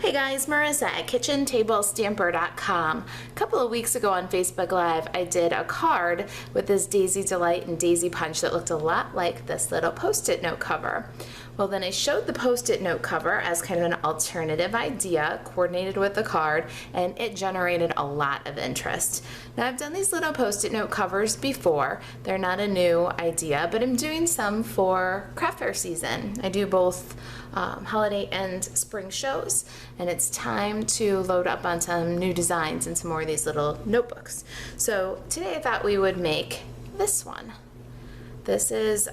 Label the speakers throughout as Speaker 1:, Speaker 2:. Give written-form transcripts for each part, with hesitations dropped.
Speaker 1: Hey guys, Marissa at KitchenTableStamper.com. A couple of weeks ago on Facebook Live, I did a card with this Daisy Delight and Daisy Punch that looked a lot like this little Post-it note cover. Well, then I showed the Post-it note cover as kind of an alternative idea, coordinated with the card, and it generated a lot of interest. Now, I've done these little Post-it note covers before. They're not a new idea, but I'm doing some for craft fair season. I do both holiday and spring shows, and it's time to load up on some new designs and some more of these little notebooks. So today I thought we would make this one. This is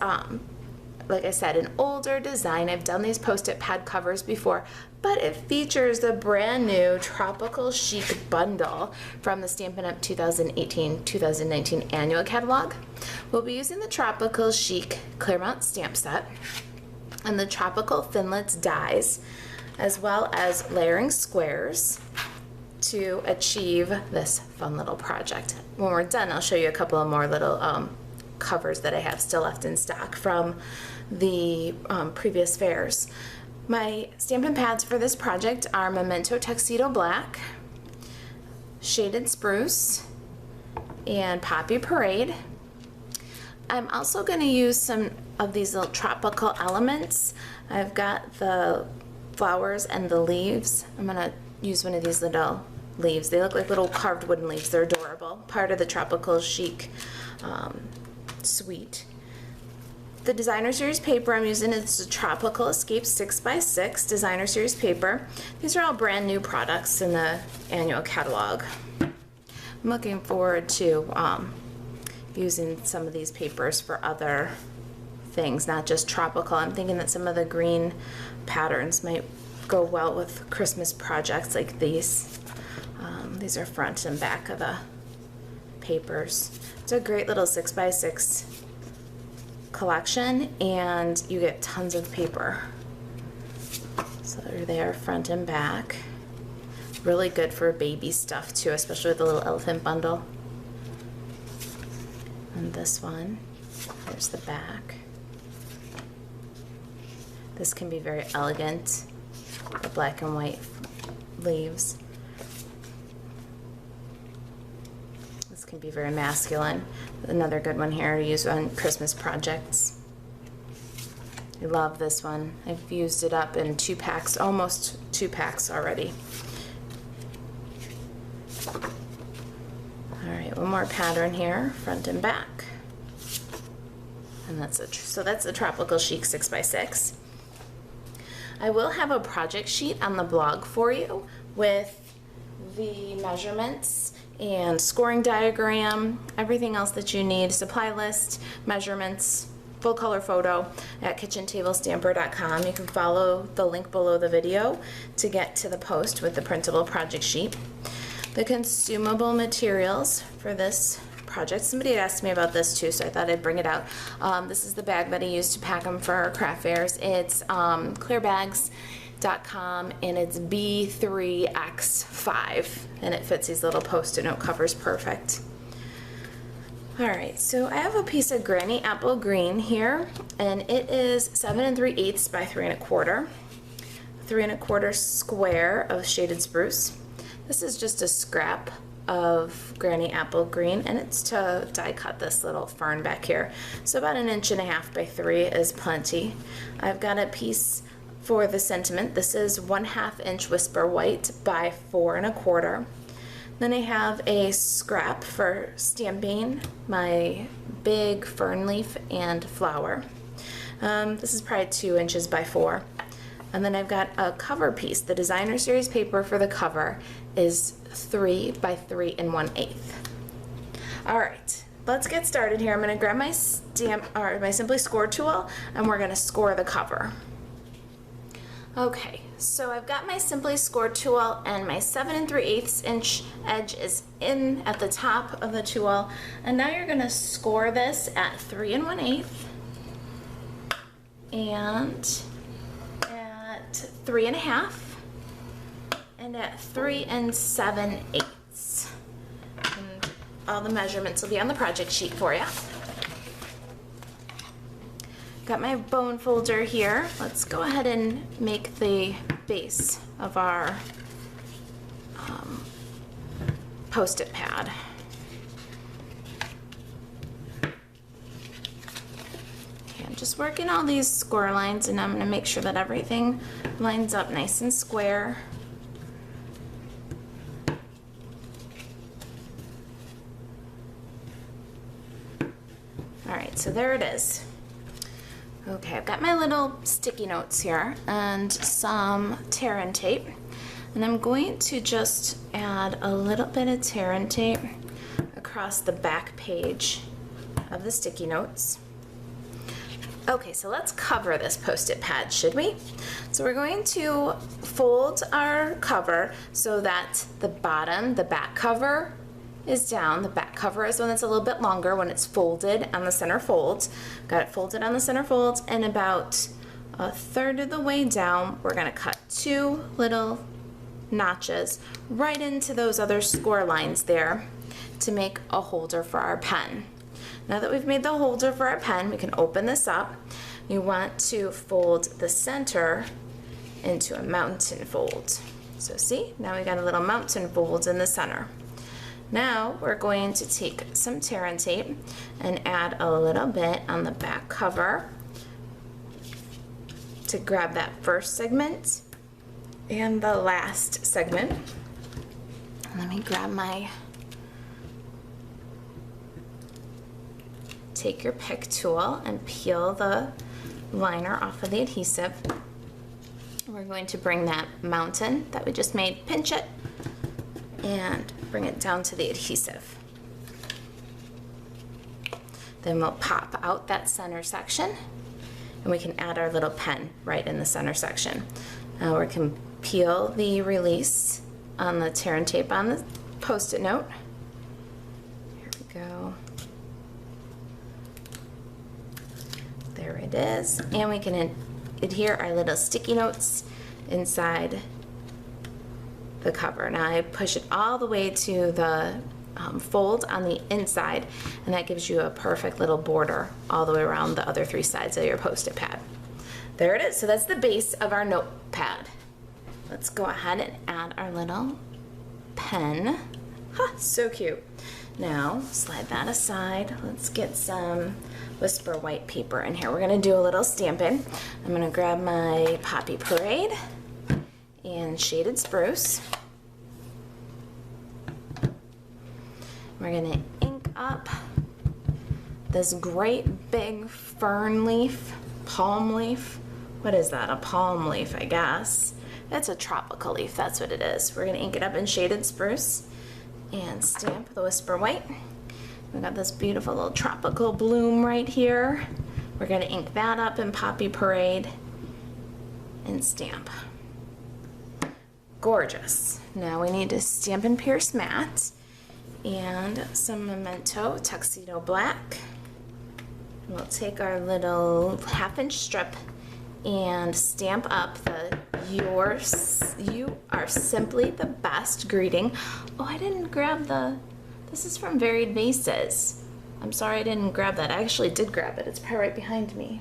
Speaker 1: like I said, an older design. I've done these Post-it pad covers before, but it features the brand new Tropical Chic bundle from the Stampin Up 2018-2019 annual catalog. We'll be using the Tropical Chic Claremont stamp set and the Tropical Thinlits dies, as well as layering squares to achieve this fun little project. When we're done, I'll show you a couple of more little covers that I have still left in stock from the previous fairs. My Stampin' pads for this project are Memento Tuxedo Black, Shaded Spruce, and Poppy Parade. I'm also going to use some of these little tropical elements. I've got the flowers and the leaves. I'm going to use one of these little leaves. They look like little carved wooden leaves. They're adorable. Part of the Tropical Chic suite. The Designer Series paper I'm using is the Tropical Escape 6x6 Designer Series paper. These are all brand new products in the annual catalog. I'm looking forward to using some of these papers for other things, not just tropical. I'm thinking that some of the green patterns might go well with Christmas projects like these. These are front and back of the papers. It's a great little 6x6 collection, and you get tons of paper. So they're there front and back. Really good for baby stuff too, especially with the little elephant bundle. And this one, there's the back. This can be very elegant, the black and white leaves. This can be very masculine. Another good one here to use on Christmas projects. I love this one. I've used it up in 2 packs, almost 2 packs already. Alright, one more pattern here, front and back. And that's the Tropical Chic 6x6. I will have a project sheet on the blog for you with the measurements and scoring diagram, everything else that you need, supply list, measurements, full color photo at KitchenTableStamper.com. You can follow the link below the video to get to the post with the printable project sheet. The consumable materials for this project, somebody had asked me about this too, so I thought I'd bring it out. This is the bag that I use to pack them for craft fairs. It's clearbags.com, and it's B3X5, and it fits these little Post-it note covers perfect. Alright, so I have a piece of Granny Apple Green here, and it is 7 3/8 by 3 1/4, 3 1/4 square of Shaded Spruce. This is just a scrap of Granny Apple Green, and it's to die cut this little fern back here. So about 1.5 inches by 3 is plenty. I've got a piece for the sentiment. This is 1/2 inch Whisper White by 4 1/4. Then I have a scrap for stamping my big fern leaf and flower. This is probably 2 inches by 4. And then I've got a cover piece. The Designer Series paper for the cover is 3 by 3 1/8. Alright, let's get started here. I'm going to grab my my Simply Score tool, and we're going to score the cover. Okay, so I've got my Simply Score tool, and my 7 3/8 inch edge is in at the top of the tool. And now you're going to score this at 3 1/8 and at 3 1/2 and at 3 7/8. And all the measurements will be on the project sheet for you. Got my bone folder here. Let's go ahead and make the base of our Post-it pad. Okay, I'm just working all these score lines, and I'm going to make sure that everything lines up nice and square. Alright, so there it is. Okay, I've got my little sticky notes here and some tear and tape. And I'm going to just add a little bit of tear and tape across the back page of the sticky notes. Okay, so let's cover this Post-it pad, should we? So we're going to fold our cover so that the bottom, the back cover, is down. The back cover is one that's a little bit longer when it's folded on the center folds. Got it folded on the center folds, and about a third of the way down, we're gonna cut 2 little notches right into those other score lines there to make a holder for our pen. Now that we've made the holder for our pen, we can open this up. You want to fold the center into a mountain fold. So see, now we got a little mountain fold in the center. Now we're going to take some tear and tape and add a little bit on the back cover to grab that first segment and the last segment. Let me grab my take your pick tool and peel the liner off of the adhesive. We're going to bring that mountain that we just made, pinch it, and bring it down to the adhesive. Then we'll pop out that center section, and we can add our little pen right in the center section. Now we can peel the release on the tear and tape on the Post-it note. Here we go. There it is. And we can adhere our little sticky notes inside the cover. Now I push it all the way to the fold on the inside, and that gives you a perfect little border all the way around the other 3 sides of your Post-it pad. There it is. So that's the base of our notepad. Let's go ahead and add our little pen. Huh, so cute. Now slide that aside. Let's get some Whisper white paper in here. We're going to do a little stamping. I'm going to grab my Poppy Parade and Shaded Spruce. We're going to ink up this great big fern leaf, palm leaf. What is that? A palm leaf, I guess. That's a tropical leaf, that's what it is. We're going to ink it up in Shaded Spruce and stamp the Whisper white. We've got this beautiful little tropical bloom right here. We're going to ink that up in Poppy Parade and stamp. Gorgeous. Now we need a Stampin Pierce Mat and some Memento Tuxedo Black. We'll take our little 1/2-inch strip and stamp up the "You are simply the best" greeting. Oh, I didn't grab this is from Varied Vases. I'm sorry I didn't grab that. I actually did grab it. It's probably right behind me.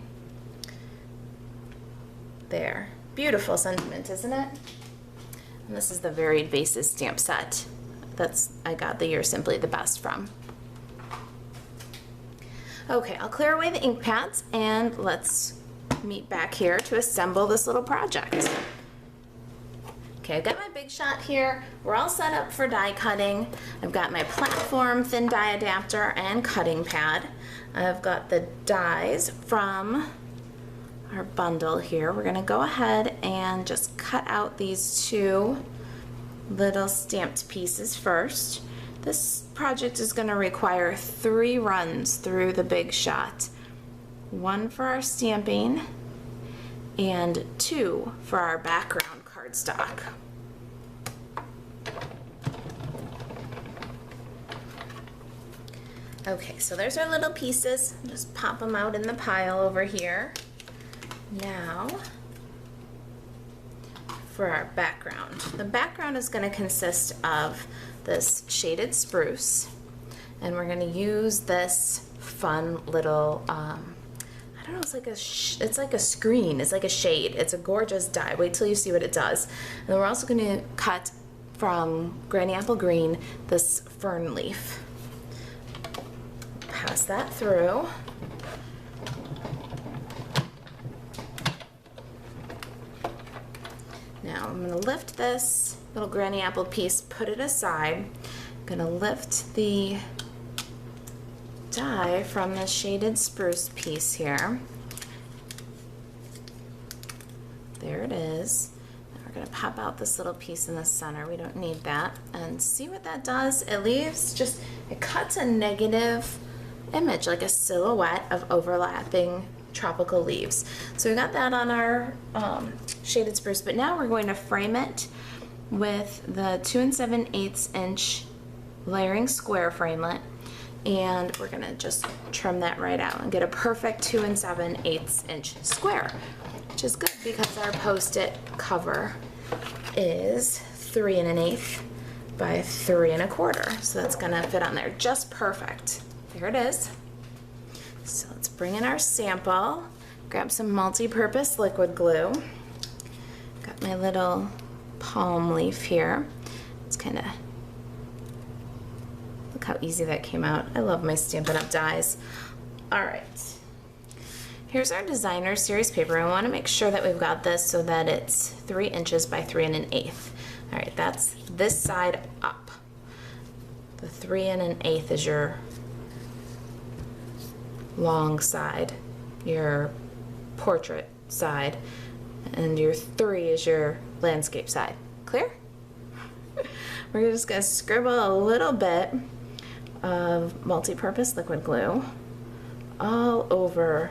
Speaker 1: There. Beautiful sentiment, isn't it? And this is the Varied Vases stamp set. I got the "You're Simply the Best" from. Okay, I'll clear away the ink pads and let's meet back here to assemble this little project. Okay, I've got my Big Shot here. We're all set up for die cutting. I've got my platform thin die adapter and cutting pad. I've got the dies from our bundle here. We're gonna go ahead and just cut out these 2 little stamped pieces first. This project is gonna require 3 runs through the Big Shot. 1 for our stamping and 2 for our background cardstock. Okay, so there's our little pieces. Just pop them out in the pile over here. Now, for our background. The background is going to consist of this Shaded Spruce, and we're going to use this fun little, I don't know, it's like a screen, it's like a shade. It's a gorgeous die. Wait till you see what it does. And then we're also going to cut from Granny Apple Green this fern leaf. Pass that through. Now I'm going to lift this little Granny Apple piece, put it aside. I'm going to lift the die from the shaded spruce piece here. There it is. Now we're going to pop out this little piece in the center. We don't need that. And see what that does? It leaves just, it cuts a negative image, like a silhouette of overlapping tropical leaves. So we got that on our shaded spruce, but now we're going to frame it with the 2 7/8 inch layering square framelit, and we're gonna just trim that right out and get a perfect 2 7/8 inch square, which is good because our post-it cover is 3 1/8 by 3 1/4, so that's gonna fit on there just perfect. There it is. So let's bring in our sample, grab some multi-purpose liquid glue. Got my little palm leaf here. It's kind of, look how easy that came out. I love my Stampin' Up! Dies. All right, here's our designer series paper. I want to make sure that we've got this so that it's 3 inches by 3 1/8. All right, that's this side up. The 3 1/8 is your long side, your portrait side, and your 3 is your landscape side. Clear? We're just going to scribble a little bit of multi-purpose liquid glue all over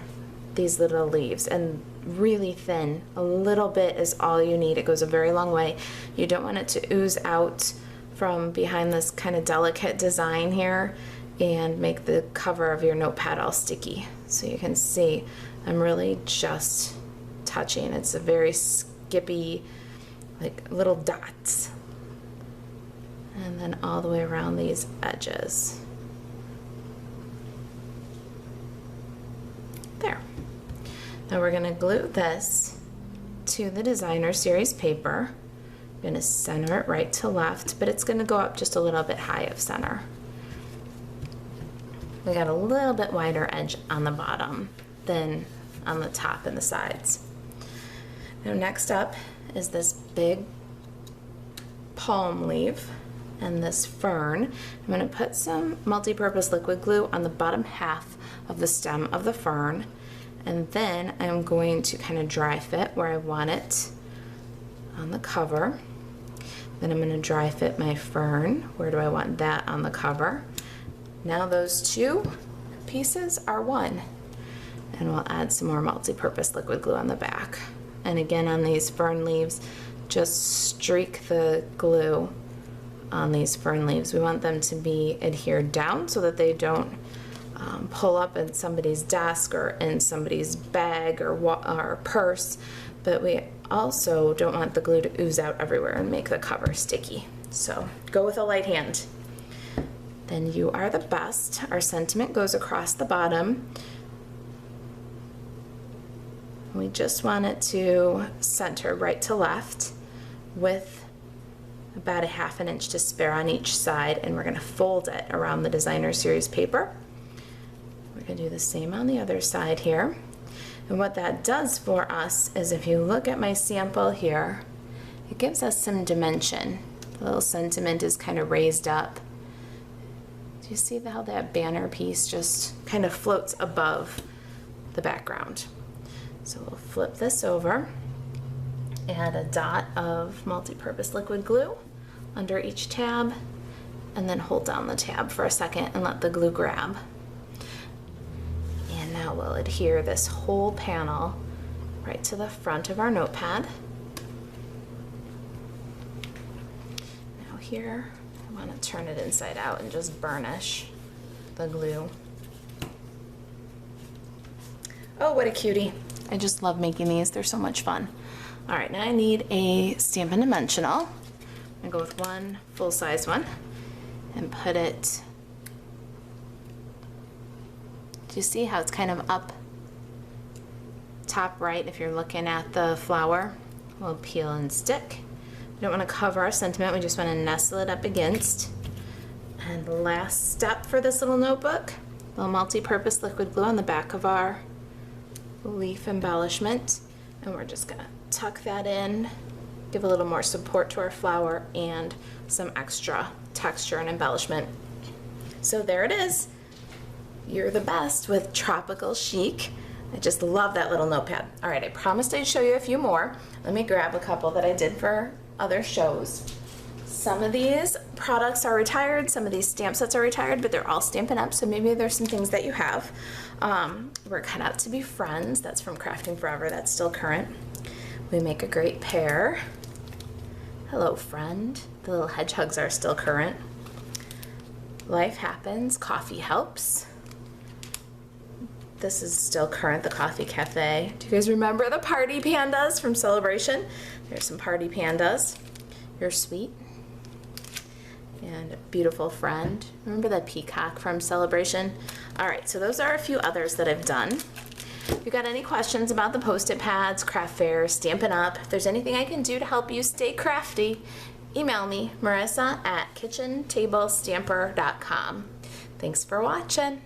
Speaker 1: these little leaves, and really thin. A little bit is all you need. It goes a very long way. You don't want it to ooze out from behind this kind of delicate design here and make the cover of your notepad all sticky. So you can see I'm really just touching. It's a very skippy, like little dots. And then all the way around these edges. There. Now we're gonna glue this to the designer series paper. I'm gonna center it right to left, but it's gonna go up just a little bit high of center. We got a little bit wider edge on the bottom than on the top and the sides. Now next up is this big palm leaf and this fern. I'm going to put some multi-purpose liquid glue on the bottom half of the stem of the fern, and then I'm going to kind of dry fit where I want it on the cover. Then I'm going to dry fit my fern. Where do I want that on the cover? Now those two pieces are one, and we'll add some more multi-purpose liquid glue on the back. And again, on these fern leaves, just streak the glue on these fern leaves. We want them to be adhered down so that they don't pull up in somebody's desk or in somebody's bag or purse, but we also don't want the glue to ooze out everywhere and make the cover sticky. So go with a light hand. Then you are the best. Our sentiment goes across the bottom. We just want it to center right to left with about a 1/2 inch to spare on each side, and we're going to fold it around the designer series paper. We're going to do the same on the other side here. And what that does for us is, if you look at my sample here, it gives us some dimension. The little sentiment is kind of raised up. Do you see how that banner piece just kind of floats above the background? So we'll flip this over, add a dot of multi-purpose liquid glue under each tab, and then hold down the tab for a second and let the glue grab. And now we'll adhere this whole panel right to the front of our notepad. Now here, I want to turn it inside out and just burnish the glue. Oh, what a cutie. I just love making these. They're so much fun. All right, now I need a Stampin' Dimensional. I'm gonna go with one full-size one and put it, do you see how it's kind of up top right, if you're looking at the flower, we'll peel and stick. We don't want to cover our sentiment, we just want to nestle it up against. And the last step for this little notebook, a little multi-purpose liquid glue on the back of our leaf embellishment. And we're just going to tuck that in, give a little more support to our flower and some extra texture and embellishment. So there it is. You're the best with Tropical Chic. I just love that little notepad. All right, I promised I'd show you a few more. Let me grab a couple that I did for other shows. Some of these products are retired, some of these stamp sets are retired, but they're all Stampin' Up, so maybe there's some things that you have. We're cut out to be friends. That's from Crafting Forever. That's still current. We make a great pair. Hello, friend. The little hedgehogs are still current. Life Happens. Coffee Helps. This is still current, the Coffee Cafe. Do you guys remember the Party Pandas from Celebration? There's some Party Pandas. You're Sweet. And Beautiful Friend. Remember the peacock from Celebration? All right, so those are a few others that I've done. If you've got any questions about the Post-it pads, craft fairs, Stampin' Up, if there's anything I can do to help you stay crafty, email me, Marisa at kitchentablestamper.com. Thanks for watching.